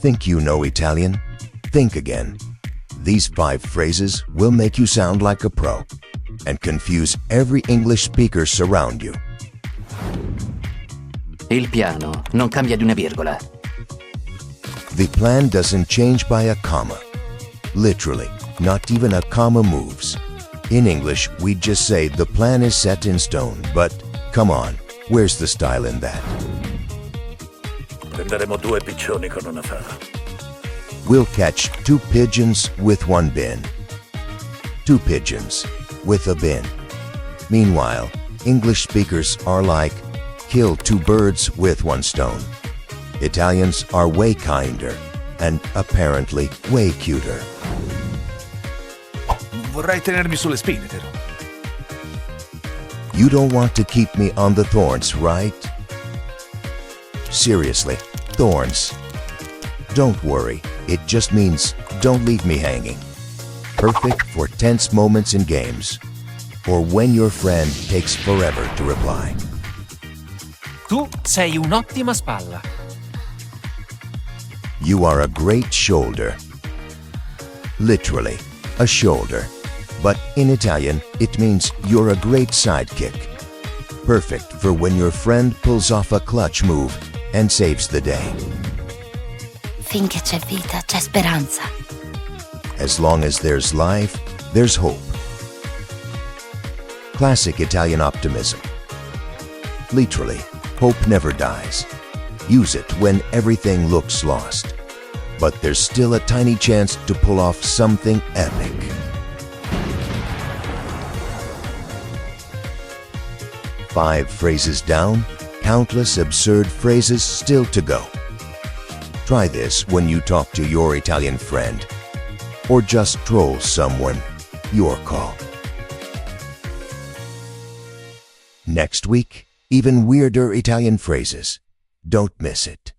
Think you know Italian? Think again. These 5 phrases will make you sound like a pro and confuse every English speaker around you. Il piano non cambia di una virgola. The plan doesn't change by a comma. Literally, not even a comma moves. In English, we just say the plan is set in stone, but come on, where's the style in that? Prenderemo 2 piccioni con una fava. We'll catch 2 pigeons with 1 bin. 2 pigeons with a bin. Meanwhile, English speakers are like, kill 2 birds with 1 stone. Italians are way kinder and apparently way cuter. Vorrei tenermi sulle spine, però. You don't want to keep me on the thorns, right? Seriously, thorns. Don't worry, it just means don't leave me hanging. Perfect for tense moments in games, or when your friend takes forever to reply. Tu sei un'ottima spalla. You are a great shoulder. Literally, a shoulder. But in Italian, it means you're a great sidekick. Perfect for when your friend pulls off a clutch move and saves the day. Finché c'è vita, c'è speranza. As long as there's life, there's hope. Classic Italian optimism. Literally, hope never dies. Use it when everything looks lost. But there's still a tiny chance to pull off something epic. Five phrases down, countless absurd phrases still to go. Try this when you talk to your Italian friend, or just troll someone. Your call. Next week, even weirder Italian phrases. Don't miss it.